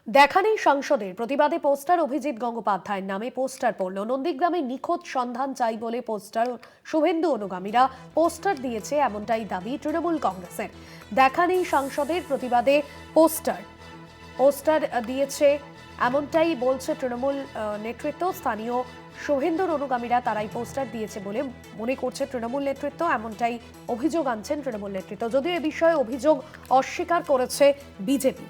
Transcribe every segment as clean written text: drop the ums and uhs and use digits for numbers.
দেখা নেই সাংসদের প্রতিবাদে পোস্টার অভিজিৎ গঙ্গোপাধ্যায়ের নামে পোস্টার পড়ল। নন্দীগ্রামে নিখোঁজ সন্ধান চাই বলে পোস্টার শুভেন্দু অনুগামীরা পোস্টার দিয়েছে, এমনটাই দাবি তৃণমূল কংগ্রেসের। দেখা নেই সাংসদের প্রতিবাদে পোস্টার পোস্টার দিয়েছে এমনটাই বলছে তৃণমূল নেতৃত্ব। স্থানীয় শুভেন্দুর অনুগামীরা তারাই পোস্টার দিয়েছে বলে মনে করছে তৃণমূল নেতৃত্ব, এমনটাই অভিযোগ আনছেন তৃণমূল নেতৃত্ব। যদিও এ বিষয়ে অভিযোগ অস্বীকার করেছে বিজেপি।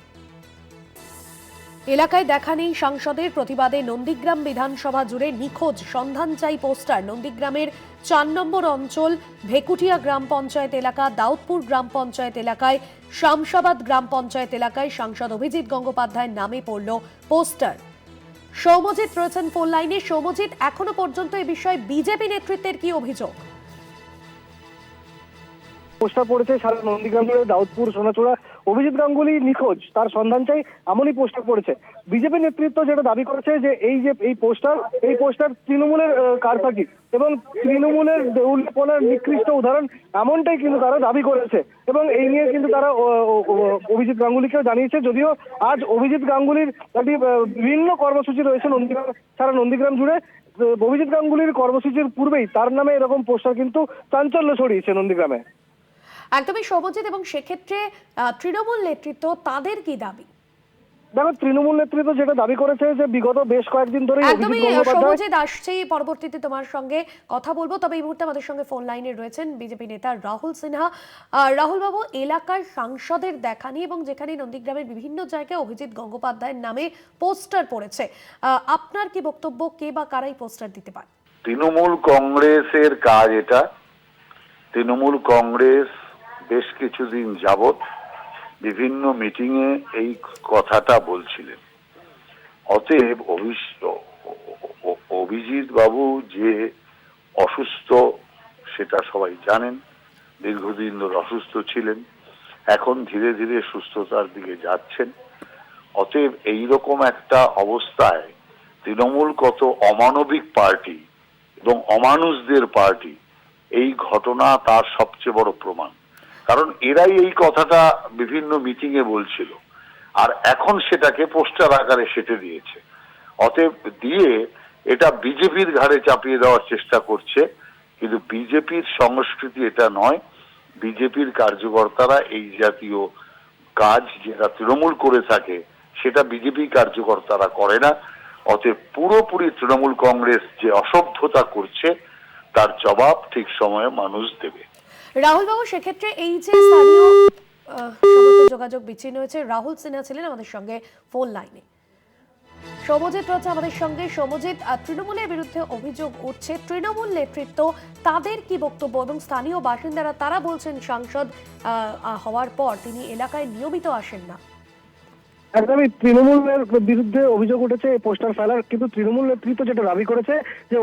এলাকায় দেখা নেই সাংসদের প্রতিবাদে নন্দীগ্রাম বিধানসভা জুড়ে নিখোঁজ সন্ধান চাই পোস্টার। নন্দীগ্রামের ৪ নম্বর অঞ্চল ভেকুটিয়া গ্রাম পঞ্চায়েত এলাকা, দাউদপুর গ্রাম পঞ্চায়েত এলাকায়, শামশাবাদ গ্রাম পঞ্চায়েত এলাকায় সাংসদ অভিজিৎ গঙ্গোপাধ্যায়ের নামে পড়ল পোস্টার। সৌম্যজিৎ রয়েছেন ফোন লাইনে। সৌম্যজিৎ, এখনো পর্যন্ত এ বিষয়ে বিজেপি নেতৃত্বের কি অভিযোগ? পোস্টার পড়েছে সারা নন্দীগ্রাম জুড়ে, দাউদপুর, সোনাচূড়া। অভিজিৎ গাঙ্গুলি নিখোঁজ, তার সন্ধান চাই, এমনই পোস্টার পড়েছে। বিজেপি নেতৃত্ব যেটা দাবি করেছে যে এই পোস্টার তৃণমূলের কারসাজি এবং তৃণমূলের দেউলপনার নিকৃষ্ট উদাহরণ, এমনটাই কিন্তু তারা দাবি করেছে। এবং এই নিয়ে কিন্তু তারা অভিজিৎ গাঙ্গুলিকেও জানিয়েছে। যদিও আজ অভিজিৎ গাঙ্গুলির একটি বিভিন্ন কর্মসূচি রয়েছে সারা নন্দীগ্রাম জুড়ে। অভিজিৎ গাঙ্গুলির কর্মসূচির পূর্বেই তার নামে এরকম পোস্টার কিন্তু চাঞ্চল্য ছড়িয়েছে নন্দীগ্রামে। একদমই সৌম্যজিৎ, এবং সেক্ষেত্রে তৃণমূল নেতৃত্ব তাদের কি দাবি? দেখো, তৃণমূল নেতৃত্ব যেটা দাবি করেছে যে বিগত বেশ কয়েকদিন ধরে একদমই সৌম্যজিৎ, আসছেই পরবর্তীতে তোমার সঙ্গে কথা বলবো। তবে এই মুহূর্তে আমাদের সঙ্গে ফোন লাইনে রয়েছেন বিজেপি নেতা রাহুল সিনহা। রাহুল বাবু, এলাকার সাংসদের দেখা নিয়ে এবং যেখানে নন্দীগ্রামের বিভিন্ন জায়গায় অভিজিৎ গঙ্গোপাধ্যায়ের নামে পোস্টার পড়েছে, আপনার কি বক্তব্য? কে বা কারাই পোস্টার দিতে পারে? তৃণমূল কংগ্রেসের কাজ এটা। তৃণমূল কংগ্রেস বেশ কিছুদিন যাবৎ বিভিন্ন মিটিংয়ে এই কথাটা বলছিলেন। অতএব অভিজিৎ বাবু যে অসুস্থ সেটা সবাই জানেন। দীর্ঘদিন ধরে অসুস্থ ছিলেন, এখন ধীরে ধীরে সুস্থতার দিকে যাচ্ছেন। অতএব এইরকম একটা অবস্থায় তৃণমূল কত অমানবিক পার্টি এবং অমানুষদের পার্টি, এই ঘটনা তার সবচেয়ে বড় প্রমাণ। কারণ এরাই এই কথাটা বিভিন্ন মিটিং এ বলছিল, আর এখন সেটাকে পোস্টার আকারে সেটে দিয়েছে। অতএব দিয়ে এটা বিজেপির ঘাড়ে চাপিয়ে দেওয়ার চেষ্টা করছে। কিন্তু বিজেপির সংস্কৃতি এটা নয়। বিজেপির কার্যকর্তারা এই জাতীয় কাজ যেটা তৃণমূল করে থাকে সেটা বিজেপি কার্যকর্তারা করে না। অতএব পুরোপুরি তৃণমূল কংগ্রেস যে অসভ্যতা করছে তার জবাব ঠিক সময়ে মানুষ দেবে। রাহুল বাবু, সেক্ষেত্রে এই যে স্থানীয় সমস্ত যোগাযোগ বিচ্ছিন্ন হয়েছে, রাহুল সিনহা ছিলেন আমাদের সঙ্গে ফোন লাইনে। সৌম্যজিৎ রয়েছে আমাদের সঙ্গে। সৌম্যজিৎ, তৃণমূলের বিরুদ্ধে অভিযোগ উঠছে, তৃণমূল নেতৃত্ব তাদের কি বক্তব্য? এবং স্থানীয় বাসিন্দারা তারা বলছেন সাংসদ হওয়ার পর তিনি এলাকায় নিয়মিত আসেন না। একদমই তৃণমূলের বিরুদ্ধে অভিযোগ উঠেছে এই পোস্টার ফেলার। কিন্তু তৃণমূল নেতৃত্ব যেটা দাবি করেছে যে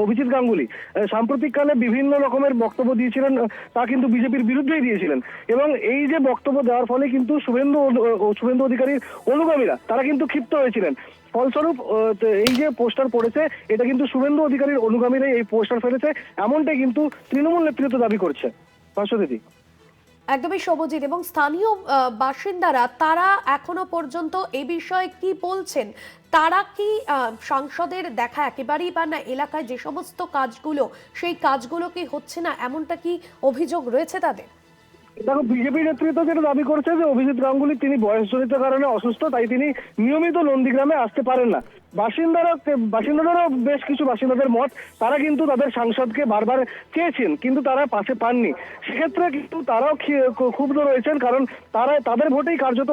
অভিজিৎ গাঙ্গুলি সাম্প্রতিককালে বিভিন্ন রকমের বক্তব্য দিয়েছিলেন, তা কিন্তু বিজেপির বিরুদ্ধেই দিয়েছিলেন। এবং এই যে বক্তব্য দেওয়ার ফলে কিন্তু শুভেন্দু অধিকারীর অনুগামীরা তারা কিন্তু ক্ষিপ্ত হয়েছিলেন। ফলস্বরূপ এই যে পোস্টার পড়েছে, এটা কিন্তু শুভেন্দু অধিকারীর অনুগামীরাই এই পোস্টার ফেলেছে, এমনটাই কিন্তু তৃণমূল নেতৃত্ব দাবি করছে। পার্শ্বদিদি। একদমই সবুজিৎ, এবং স্থানীয় বাসিন্দারা তারা এখনো পর্যন্ত এই বিষয়ে কি বলছেন? তারা কি সাংসদের দেখা একেবারেই পান না? এলাকায় যে সমস্ত কাজগুলো, সেই কাজগুলো কি হচ্ছে না, এমনটা কি অভিযোগ রয়েছে তাদের? দেখো, বিজেপি নেতৃত্ব যেটা দাবি করছে যে অভিজিৎ গাঙ্গুলি তিনি বয়সজনিত কারণে অসুস্থ, তাই তিনি নিয়মিত নন্দীগ্রামে আসতে পারেন না। বাসিন্দাদেরও বেশ কিছু বাসিন্দাদের মত, তারা কিন্তু তাদের সাংসদকে বারবার চেয়েছেন কিন্তু তারা পাশে পাননি। সেক্ষেত্রে কিন্তু তারাও ক্ষুব্ধ রয়েছেন, কারণ তাদের ভোটেই কার্যত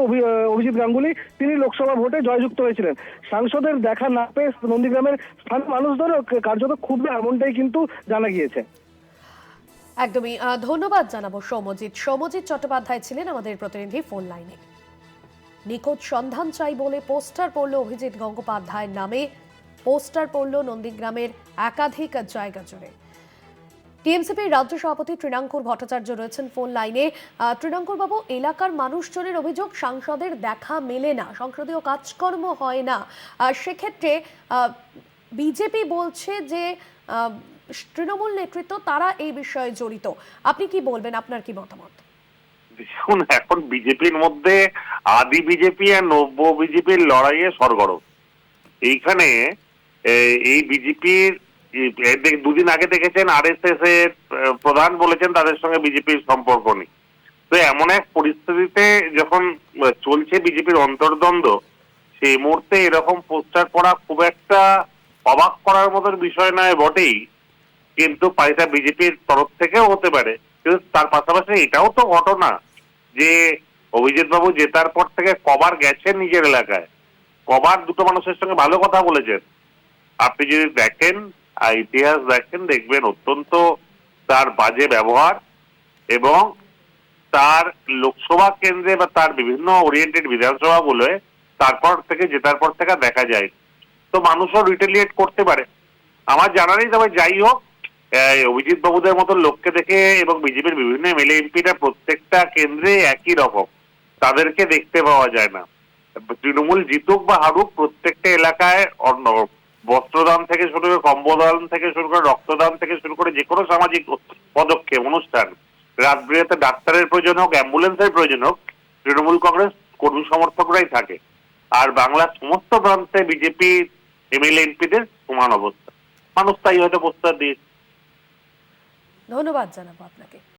অভিজিৎ গাঙ্গুলি তিনি লোকসভা ভোটে জয়যুক্ত হয়েছিলেন। সাংসদের দেখা না পেয়ে নন্দীগ্রামের স্থানীয় মানুষদেরও কার্যত ক্ষুব্ধ, এমনটাই কিন্তু জানা গিয়েছে। একদমই ধন্যবাদ জানাবো সৌম্যজিৎ চট্টোপাধ্যায় ছিলেন আমাদের প্রতিনিধি ফোন লাইনে। নিখোঁজ সন্ধান চাই বলে পোস্টার পড়ল অভিজিৎ গঙ্গোপাধ্যায়ের নামে। পোস্টার পড়ল নন্দীগ্রামের একাধিক জায়গা জুড়ে। টিএমসিপির রাজ্য সভাপতি তৃণাঙ্কুর ভট্টাচার্য রয়েছেন ফোন লাইনে। তৃণাঙ্কুর বাবু, এলাকার মানুষজনের অভিযোগ সাংসদের দেখা মেলে না, সংসদীয় কাজকর্ম হয় না। সেক্ষেত্রে বিজেপি বলছে যে তৃণমূল নেতৃত্ব তারা এই বিষয়ে জড়িত। আপনি কি বলবেন? আপনার কি মতামত? দেখুন, এখন বিজেপির মধ্যে আদি বিজেপি আর নব্য বিজেপির লড়াইয়ে সরগরম। এইখানে এই বিজেপির দুদিন আগে দেখেছেন আরএসএস এর প্রধান বলেছেন তাদের সঙ্গে বিজেপির সম্পর্ক নেই। তো এমন এক পরিস্থিতিতে যখন চলছে বিজেপির অন্তর্দ্বন্দ্ব, সেই মুহূর্তে এরকম পোস্টার পড়া খুব একটা অবাক করার মতন বিষয় নয় বটেই, কিন্তু এটা বিজেপির তরফ থেকেও হতে পারে। কিন্তু তার পাশাপাশি এটাও তো ঘটনা যে অভিজিৎ বাবু জেতার পর থেকে কবার গেছেন নিজের এলাকায়, কবার দুটো মানুষের সঙ্গে ভালো কথা বলেছেন। আপনি যদি দেখেন ইতিহাস দেখেন, দেখবেন অত্যন্ত তার বাজে ব্যবহার এবং তার লোকসভা কেন্দ্রে বা তার বিভিন্ন ওরিয়েন্টেড বিধানসভাগুলোয় তারপর থেকে জেতার পর থেকে দেখা যায়। তো মানুষও রিটেলিয়েট করতে পারে, আমার জানা নেই। তবে যাই হোক, অভিজিৎ বাবুদের মতো লোককে দেখে এবং বিজেপির বিভিন্ন এমএলএ এমপিরা প্রত্যেকটা কেন্দ্রে একই রকম, তাদেরকে দেখতে পাওয়া যায় না। তৃণমূল জিতুক বা হারুক, প্রত্যেকটা এলাকায় বস্ত্রদান থেকে শুরু করে, কম্বদান থেকে শুরু করে, রক্তদান থেকে শুরু করে যে কোনো সামাজিক পদক্ষেপ অনুষ্ঠান, রাত বিরেতে ডাক্তারের প্রয়োজন হোক, অ্যাম্বুলেন্সের প্রয়োজন হোক, তৃণমূল কংগ্রেস কর্মী সমর্থকরাই থাকে। আর বাংলার সমস্ত প্রান্তে বিজেপি এমএলএ এমপিদের সমান অবস্থা, মানুষ তাই হয়তো পোস্টার দিয়েছে। ধন্যবাদ জানাবো আপনাকে।